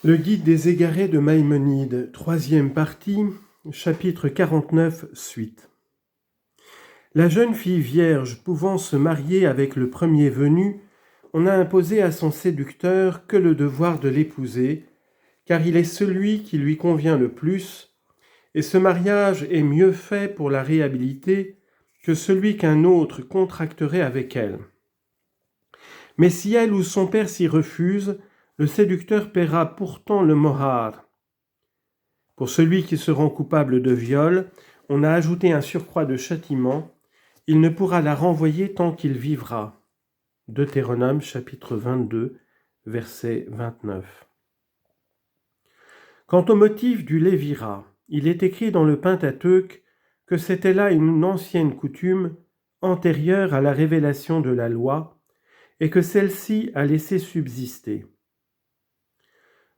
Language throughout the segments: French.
Le guide des égarés de Maïmonide, troisième partie, chapitre 49, suite. La jeune fille vierge pouvant se marier avec le premier venu, on a imposé à son séducteur que le devoir de l'épouser, car il est celui qui lui convient le plus, et ce mariage est mieux fait pour la réhabiliter que celui qu'un autre contracterait avec elle. Mais si elle ou son père s'y refuse, le séducteur paiera pourtant le mohar. Pour celui qui se rend coupable de viol, on a ajouté un surcroît de châtiment. Il ne pourra la renvoyer tant qu'il vivra. Deutéronome chapitre 22, verset 29. Quant au motif du lévira, il est écrit dans le Pentateuque que c'était là une ancienne coutume antérieure à la révélation de la loi et que celle-ci a laissé subsister.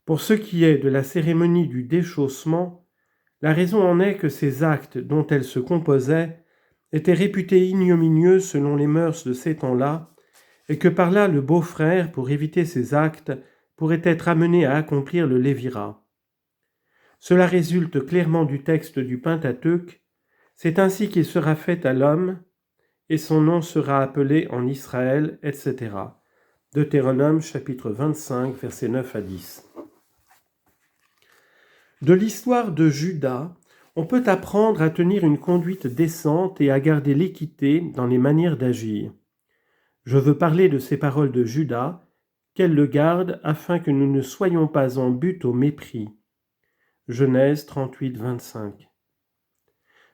Pour ce qui est de la cérémonie du déchaussement, la raison en est que ces actes dont elle se composait étaient réputés ignominieux selon les mœurs de ces temps-là, et que par là le beau-frère, pour éviter ces actes, pourrait être amené à accomplir le lévira. Cela résulte clairement du texte du Pentateuque. C'est ainsi qu'il sera fait à l'homme, et son nom sera appelé en Israël, etc. Deutéronome chapitre 25, versets 9 à 10. De l'histoire de Juda, on peut apprendre à tenir une conduite décente et à garder l'équité dans les manières d'agir. Je veux parler de ces paroles de Juda, qu'elle le garde afin que nous ne soyons pas en butte au mépris. Genèse 38, 25.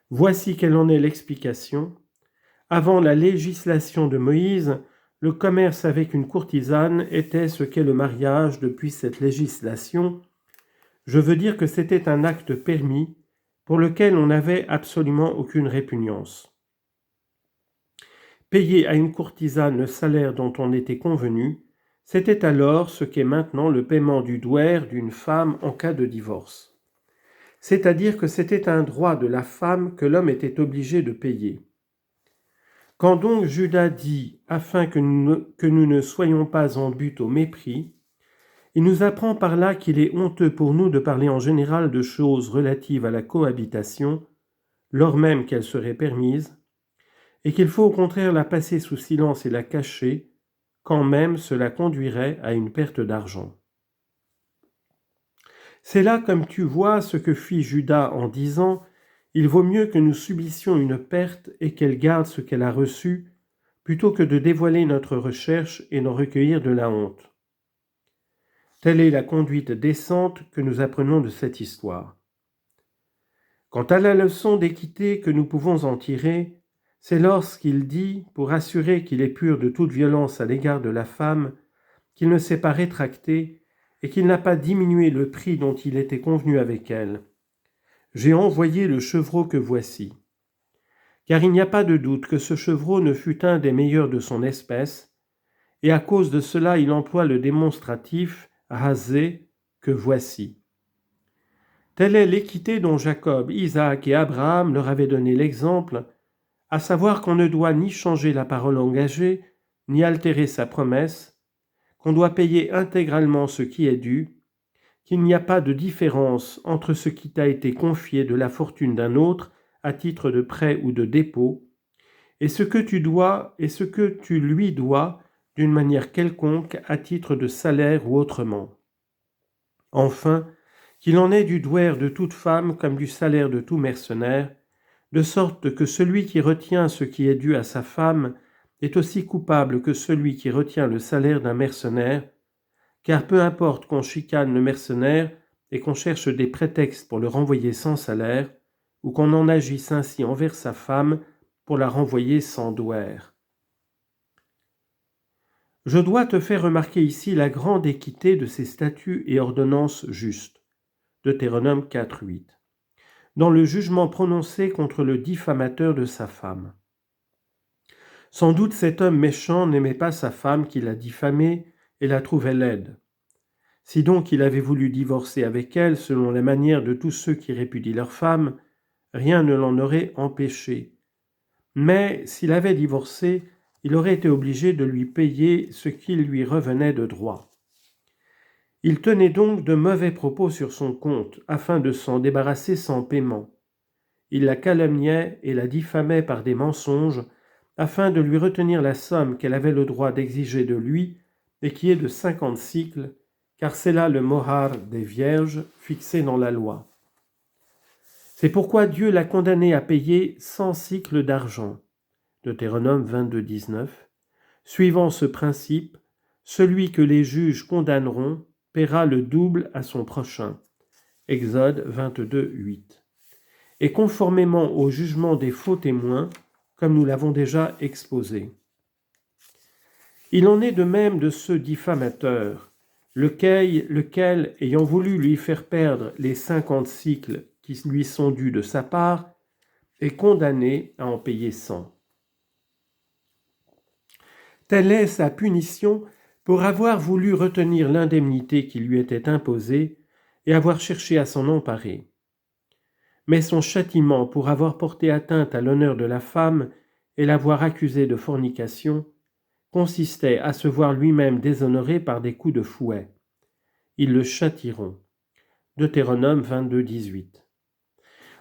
Voici quelle en est l'explication. Avant la législation de Moïse, le commerce avec une courtisane était ce qu'est le mariage depuis cette législation. Je veux dire que c'était un acte permis pour lequel on n'avait absolument aucune répugnance. Payer à une courtisane le salaire dont on était convenu, c'était alors ce qu'est maintenant le paiement du douaire d'une femme en cas de divorce. C'est-à-dire que c'était un droit de la femme que l'homme était obligé de payer. Quand donc Juda dit « afin que nous ne soyons pas en butte au mépris », il nous apprend par là qu'il est honteux pour nous de parler en général de choses relatives à la cohabitation, lors même qu'elle serait permise, et qu'il faut au contraire la passer sous silence et la cacher, quand même cela conduirait à une perte d'argent. C'est là, comme tu vois, ce que fit Juda en disant « Il vaut mieux que nous subissions une perte et qu'elle garde ce qu'elle a reçu, plutôt que de dévoiler notre recherche et d'en recueillir de la honte. » Telle est la conduite décente que nous apprenons de cette histoire. Quant à la leçon d'équité que nous pouvons en tirer, c'est lorsqu'il dit, pour assurer qu'il est pur de toute violence à l'égard de la femme, qu'il ne s'est pas rétracté et qu'il n'a pas diminué le prix dont il était convenu avec elle. J'ai envoyé le chevreau que voici. Car il n'y a pas de doute que ce chevreau ne fut un des meilleurs de son espèce, et à cause de cela il emploie le démonstratif Hazé, que voici. Telle est l'équité dont Jacob, Isaac et Abraham leur avaient donné l'exemple, à savoir qu'on ne doit ni changer la parole engagée, ni altérer sa promesse, qu'on doit payer intégralement ce qui est dû, qu'il n'y a pas de différence entre ce qui t'a été confié de la fortune d'un autre à titre de prêt ou de dépôt, et ce que tu dois et ce que tu lui dois d'une manière quelconque à titre de salaire ou autrement. Enfin, qu'il en est du douaire de toute femme comme du salaire de tout mercenaire, de sorte que celui qui retient ce qui est dû à sa femme est aussi coupable que celui qui retient le salaire d'un mercenaire, car peu importe qu'on chicane le mercenaire et qu'on cherche des prétextes pour le renvoyer sans salaire, ou qu'on en agisse ainsi envers sa femme pour la renvoyer sans douaire. Je dois te faire remarquer ici la grande équité de ces statuts et ordonnances justes. Deutéronome 4, 8. Dans le jugement prononcé contre le diffamateur de sa femme. Sans doute cet homme méchant n'aimait pas sa femme qui l'a diffamée et la trouvait laide. Si donc il avait voulu divorcer avec elle selon la manière de tous ceux qui répudient leur femme, rien ne l'en aurait empêché. Mais s'il avait divorcé, il aurait été obligé de lui payer ce qui lui revenait de droit. Il tenait donc de mauvais propos sur son compte, afin de s'en débarrasser sans paiement. Il la calomniait et la diffamait par des mensonges, afin de lui retenir la somme qu'elle avait le droit d'exiger de lui, et qui est de 50 cycles, car c'est là le mohar des vierges fixé dans la loi. C'est pourquoi Dieu l'a condamné à payer 100 cycles d'argent. Deutéronome 22, 19. Suivant ce principe, celui que les juges condamneront paiera le double à son prochain. Exode 22, 8. Et conformément au jugement des faux témoins, comme nous l'avons déjà exposé. Il en est de même de ce diffamateur, lequel, ayant voulu lui faire perdre les 50 cycles qui lui sont dus de sa part, est condamné à en payer 100. Telle est sa punition pour avoir voulu retenir l'indemnité qui lui était imposée et avoir cherché à s'en emparer. Mais son châtiment pour avoir porté atteinte à l'honneur de la femme et l'avoir accusée de fornication consistait à se voir lui-même déshonoré par des coups de fouet. Ils le châtieront. Deutéronome 22, 18.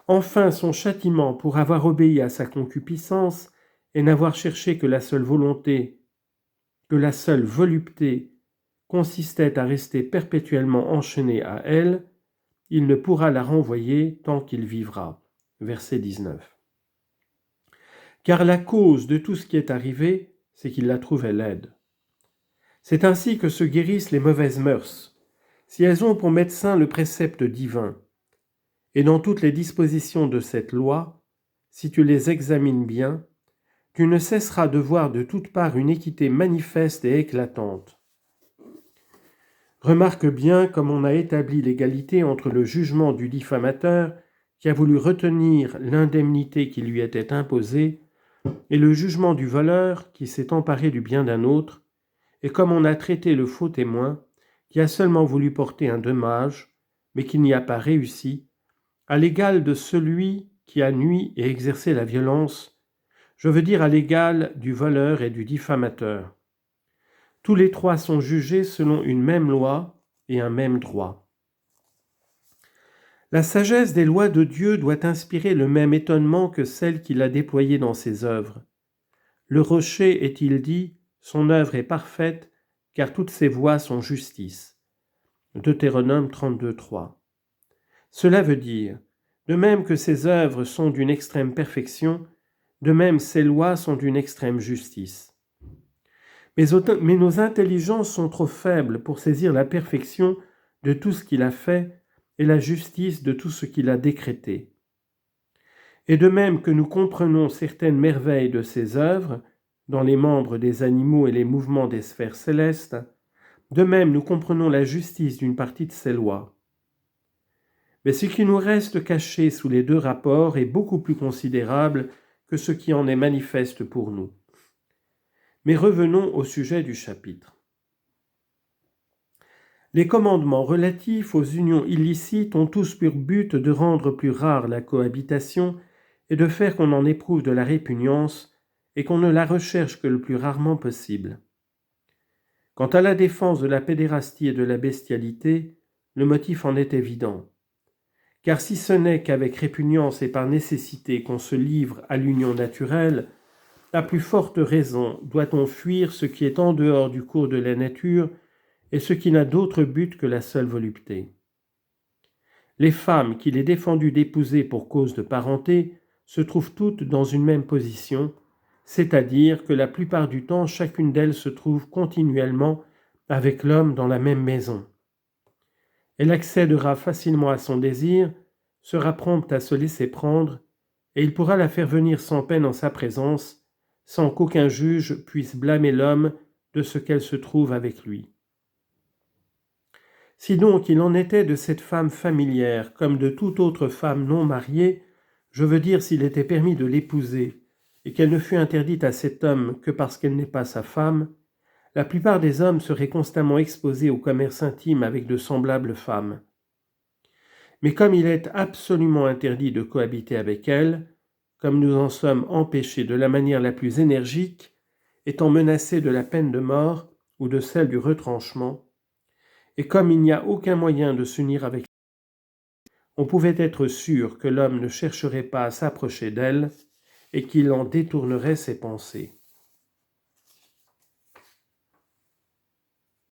Enfin, son châtiment pour avoir obéi à sa concupiscence et n'avoir cherché que la seule volupté consistait à rester perpétuellement enchaîné à elle, il ne pourra la renvoyer tant qu'il vivra. Verset 19. Car la cause de tout ce qui est arrivé, c'est qu'il la trouvait laide. C'est ainsi que se guérissent les mauvaises mœurs, si elles ont pour médecin le précepte divin. Et dans toutes les dispositions de cette loi, si tu les examines bien, tu ne cesseras de voir de toutes parts une équité manifeste et éclatante. Remarque bien comme on a établi l'égalité entre le jugement du diffamateur, qui a voulu retenir l'indemnité qui lui était imposée, et le jugement du voleur qui s'est emparé du bien d'un autre, et comme on a traité le faux témoin, qui a seulement voulu porter un dommage, mais qui n'y a pas réussi, à l'égal de celui qui a nui et exercé la violence, je veux dire à l'égal du voleur et du diffamateur. Tous les trois sont jugés selon une même loi et un même droit. La sagesse des lois de Dieu doit inspirer le même étonnement que celle qu'il a déployée dans ses œuvres. Le rocher, est-il dit, son œuvre est parfaite, car toutes ses voies sont justice. Deutéronome 32, 3. Cela veut dire, de même que ses œuvres sont d'une extrême perfection, de même ses lois sont d'une extrême justice. Mais nos intelligences sont trop faibles pour saisir la perfection de tout ce qu'il a fait et la justice de tout ce qu'il a décrété. Et de même que nous comprenons certaines merveilles de ses œuvres, dans les membres des animaux et les mouvements des sphères célestes, de même nous comprenons la justice d'une partie de ses lois. Mais ce qui nous reste caché sous les deux rapports est beaucoup plus considérable que ce qui en est manifeste pour nous. Mais revenons au sujet du chapitre. Les commandements relatifs aux unions illicites ont tous pour but de rendre plus rare la cohabitation et de faire qu'on en éprouve de la répugnance et qu'on ne la recherche que le plus rarement possible. Quant à la défense de la pédérastie et de la bestialité, le motif en est évident. Car si ce n'est qu'avec répugnance et par nécessité qu'on se livre à l'union naturelle, à plus forte raison doit-on fuir ce qui est en dehors du cours de la nature et ce qui n'a d'autre but que la seule volupté. Les femmes qu'il est défendu d'épouser pour cause de parenté se trouvent toutes dans une même position, c'est-à-dire que la plupart du temps chacune d'elles se trouve continuellement avec l'homme dans la même maison. Elle accédera facilement à son désir, sera prompte à se laisser prendre, et il pourra la faire venir sans peine en sa présence, sans qu'aucun juge puisse blâmer l'homme de ce qu'elle se trouve avec lui. Si donc il en était de cette femme familière comme de toute autre femme non mariée, je veux dire s'il était permis de l'épouser, et qu'elle ne fût interdite à cet homme que parce qu'elle n'est pas sa femme, la plupart des hommes seraient constamment exposés au commerce intime avec de semblables femmes. Mais comme il est absolument interdit de cohabiter avec elle, comme nous en sommes empêchés de la manière la plus énergique, étant menacés de la peine de mort ou de celle du retranchement, Et comme il n'y a aucun moyen de s'unir avec on pouvait être sûr que l'homme ne chercherait pas à s'approcher d'elle et qu'il en détournerait ses pensées.